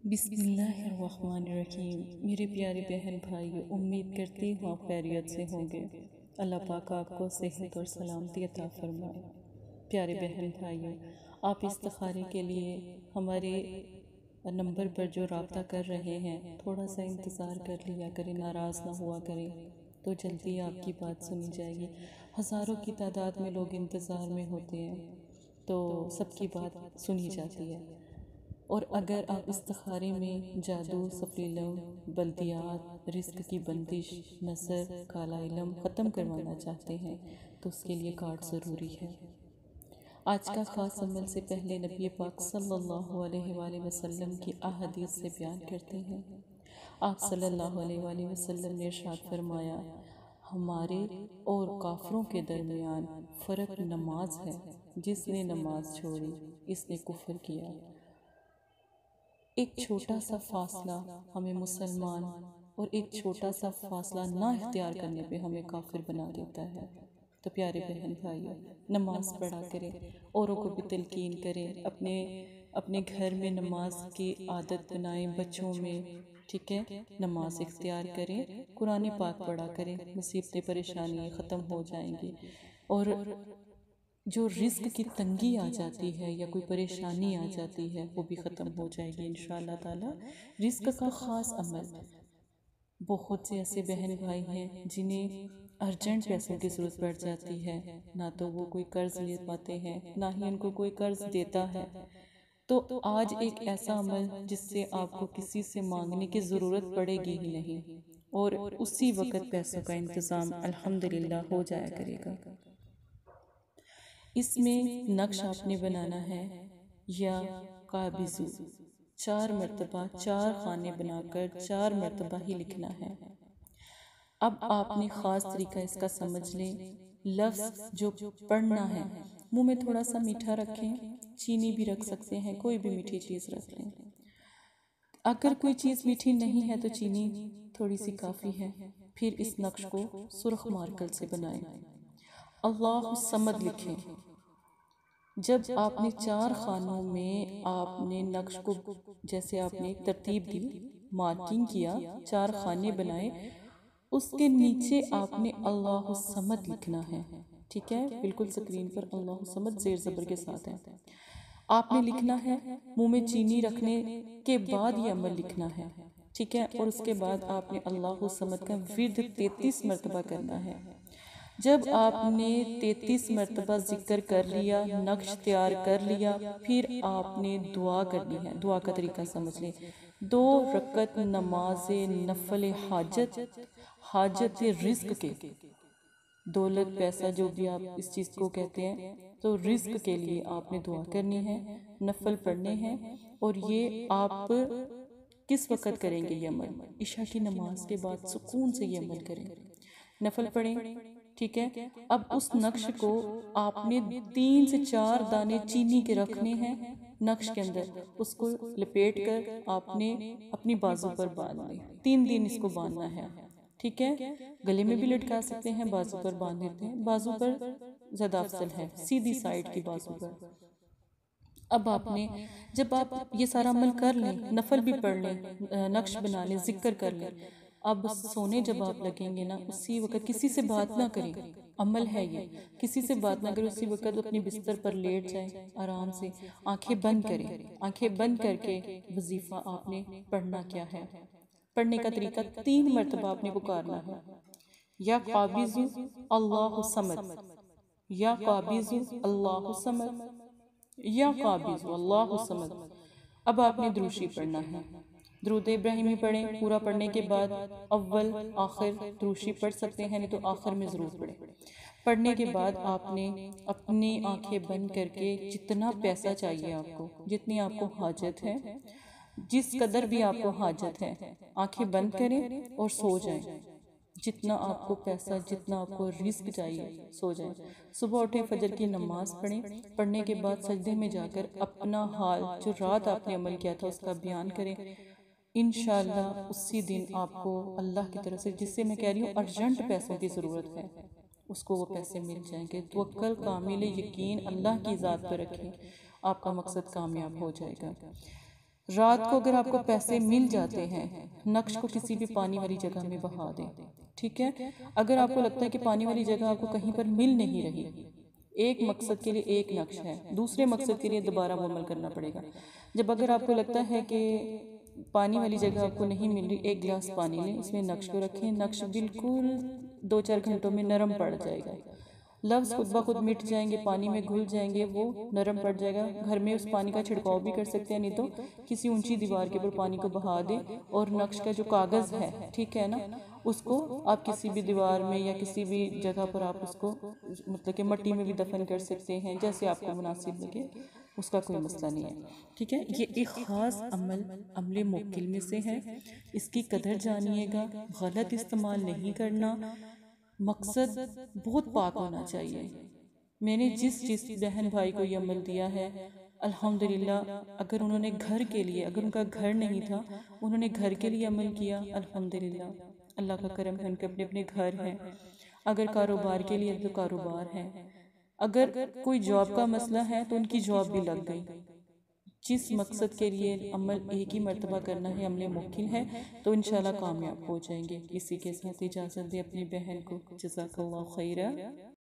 بسم اللہ الرحمن الرحیم۔ میرے پیارے بہن بھائی، امید کرتی ہوں آپ خیریت سے ہوں گے۔ اللہ پاک آپ کو صحت اور سلامتی عطا فرمائے۔ پیارے بہن بھائیوں، آپ استخارے کے لیے ہمارے نمبر پر جو رابطہ کر رہے ہیں، تھوڑا سا انتظار کر لیا کریں، ناراض نہ ہوا کریں، تو جلدی آپ کی بات سنی جائے گی۔ ہزاروں کی تعداد میں لوگ انتظار میں ہوتے ہیں، تو سب کی بات سنی جاتی ہے۔ اور اگر آپ استخارے میں جادو، سفلیلم، بلدیات، رزق کی بندش، نصر، کالا علم ختم کروانا چاہتے ہیں تو اس کے لیے کارڈ ضروری ہے۔ آج کا خاص عمل سے پہلے نبی پاک صلی اللہ علیہ وآلہ وسلم کی احادیث سے بیان کرتے ہیں۔ آپ صلی اللہ علیہ وآلہ وسلم نے ارشاد فرمایا، ہمارے اور کافروں کے درمیان فرق نماز ہے، جس نے نماز چھوڑی اس نے کفر کیا۔ ایک چھوٹا سا فاصلہ ہمیں مسلمان اور ایک چھوٹا سا فاصلہ نہ اختیار کرنے پہ ہمیں کافر بنا دیتا ہے۔ تو پیارے بہن بھائیوں، نماز پڑھا کریں، اوروں کو بھی تلقین کریں، اپنے گھر میں نماز کی عادت بنائیں، بچوں میں، ٹھیک ہے، نماز اختیار کریں، قرآن پاک پڑھا کریں، مصیبتیں پریشانی ختم ہو جائیں گی۔ اور جو رزق کی تنگی آ جاتی ہے یا کوئی پریشانی آ جاتی ہے، وہ بھی ختم ہو جائے گی انشاءاللہ تعالی۔ رزق کا خاص عمل، بہت سے ایسے بہن بھائی ہیں جنہیں ارجنٹ پیسوں کی ضرورت پڑ جاتی ہے، نہ تو وہ کوئی قرض لے پاتے ہیں، نہ ہی ان کو کوئی قرض دیتا ہے۔ تو آج ایک ایسا عمل جس سے آپ کو کسی سے مانگنے کی ضرورت پڑے گی ہی نہیں، اور اسی وقت پیسوں کا انتظام الحمدللہ ہو جایا کرے گا۔ اس میں نقش آپ نے بنانا ہے، یا قابضو، 4 مرتبہ 4 خانے بنا کر 4 مرتبہ ہی لکھنا ہے۔ اب آپ نے خاص طریقہ اس کا سمجھ لیں، لفظ جو پڑھنا ہے، منہ میں تھوڑا سا میٹھا رکھیں، چینی بھی رکھ سکتے ہیں، کوئی بھی میٹھی چیز رکھ لیں۔ اگر کوئی چیز میٹھی نہیں ہے تو چینی تھوڑی سی کافی ہے۔ پھر اس نقش کو سرخ مارکر سے بنائیں، اللہ الصمد لکھیں۔ جب آپ نے 4 خانوں میں آپ نے نقش کو، جیسے آپ نے ایک ترتیب دی، مارکنگ کیا، 4 خانے بنائے، اس کے نیچے آپ نے اللہ الصمد لکھنا ہے، ٹھیک ہے، بالکل سکرین پر اللہ الصمد زیر زبر کے ساتھ ہے۔ آپ نے لکھنا ہے، منہ میں چینی رکھنے کے بعد یہ عمل لکھنا ہے، ٹھیک ہے، اور اس کے بعد آپ نے اللہ الصمد کا ورد 33 مرتبہ کرنا ہے۔ جب آپ نے 33 مرتبہ ذکر کر لیا، نقش تیار کر لیا، پھر آپ نے دعا کرنی ہے۔ دعا کا طریقہ سمجھ لیں، 2 رکعت نماز نفل حاجت رزق کے، دولت پیسہ جو بھی آپ اس چیز کو کہتے ہیں، تو رزق کے لیے آپ نے دعا کرنی ہے، نفل پڑھنے ہیں۔ اور یہ آپ کس وقت کریں گے یہ عمل؟ عشاء کی نماز کے بعد سکون سے یہ عمل کریں، نفل پڑھیں، ٹھیک ہے۔ اب اس نقش کو آپ نے 3 سے 4 دانے چینی کے رکھنے ہیں نقش کے اندر، اس کو لپیٹ کر آپ نے اپنی بازو پر باندھنے، 3 دن اس کو باندھنا ہے، ٹھیک ہے۔ گلے میں بھی لٹکا سکتے ہیں، بازو پر باندھ دیتے ہیں، بازو پر زیادہ افضل ہے، سیدھی سائیڈ کی بازو پر۔ اب آپ نے، جب آپ یہ سارا عمل کر لیں، نفل بھی پڑھ لیں، نقش بنا لیں، ذکر کر لیں، اب سونے جب آپ لگیں گے نا، اسی وقت کسی سے بات نہ کریں، عمل ہے یہ، کسی سے بات نہ کریں، اسی وقت اپنی بستر پر لیٹ جائیں، آرام سے آنکھیں بند کریں، آنکھیں بند کر کے وظیفہ آپ نے پڑھنا کیا ہے۔ پڑھنے کا طریقہ 3 مرتبہ آپ نے پکارنا ہے، یا قابض اللہ الصمد، یا قابض اللہ الصمد، یا قابض اللہ الصمد۔ اب آپ نے دروشی پڑھنا ہے، درود ابراہیمی پڑھیں، پورا پڑھنے کے بعد اول آخر دروشی پڑھ سکتے ہیں، نہیں تو آخر میں ضرور پڑھیں۔ پڑھنے کے بعد آپ نے اپنی آنکھیں بند کر کے جتنا پیسہ چاہیے آپ کو، جتنی آپ کو حاجت ہے، جس قدر بھی آپ کو حاجت ہے، آنکھیں بند کریں اور سو جائیں، جتنا آپ کو پیسہ، جتنا آپ کو رزق چاہیے، سو جائیں۔ صبح اٹھیں، فجر کی نماز پڑھیں، پڑھنے کے بعد سجدے میں جا کر اپنا حال، جو رات آپ نے عمل کیا تھا اس کا بیان کریں۔ انشاءاللہ اسی دن آپ کو اللہ کی طرف سے، جس سے میں کہہ رہی ہوں ارجنٹ پیسوں کی ضرورت ہے، اس کو وہ پیسے مل جائیں گے۔ توکل، کامل یقین اللہ کی ذات پر رکھیں، آپ کا مقصد کامیاب ہو جائے گا۔ رات کو اگر آپ کو پیسے مل جاتے ہیں، نقش کو کسی بھی پانی والی جگہ میں بہا دیں، ٹھیک ہے؟ اگر آپ کو لگتا ہے کہ پانی والی جگہ آپ کو کہیں پر مل نہیں رہی، ایک مقصد کے لیے ایک نقش ہے، دوسرے مقصد کے لیے دوبارہ وہ عمل کرنا پڑے گا۔ جب اگر آپ کو لگتا ہے کہ پانی والی جگہ آپ کو نہیں مل رہی، ایک گلاس پانی لیں، اس میں نقش کو رکھیں، نقش بالکل 2-4 گھنٹوں میں نرم پڑ جائے گا، لفظ خود بخود مٹ جائیں گے، پانی میں گھل جائیں گے، وہ نرم پڑ جائے گا۔ گھر میں اس پانی کا چھڑکاؤ بھی کر سکتے ہیں، نہیں تو کسی اونچی دیوار کے اوپر پانی کو بہا دیں، اور نقش کا جو کاغذ ہے، ٹھیک ہے نا، اس کو آپ کسی بھی دیوار میں یا کسی بھی جگہ پر آپ اس کو مطلب کہ مٹی میں بھی دفن کر سکتے ہیں، جیسے آپ کو مناسب لگے، اس کا کوئی مسئلہ نہیں ہے، ٹھیک ہے؟ یہ ایک خاص عمل موکل میں سے ہے، اس کی قدر جانیے گا، غلط استعمال نہیں کرنا، مقصد بہت پاک ہونا چاہیے۔ میں نے جس بہن بھائی کو یہ عمل دیا ہے، الحمدللہ، اگر انہوں نے گھر کے لیے، اگر ان کا گھر نہیں تھا، انہوں نے گھر کے لیے عمل کیا، الحمدللہ، اللہ کا کرم ہے، ان کے اپنے اپنے گھر ہیں۔ اگر کاروبار کے لیے تو کاروبار ہے، اگر کوئی جاب کا مسئلہ ہے تو ان کی جاب بھی لگ گئی۔ جس مقصد کے لیے عمل ایک ہی مرتبہ کرنا ہے، عمل موکل ہے، تو انشاءاللہ کامیاب ہو جائیں گے۔ اسی کے ساتھ اجازت دے اپنی بہن کو، جزاک اللہ خیرہ۔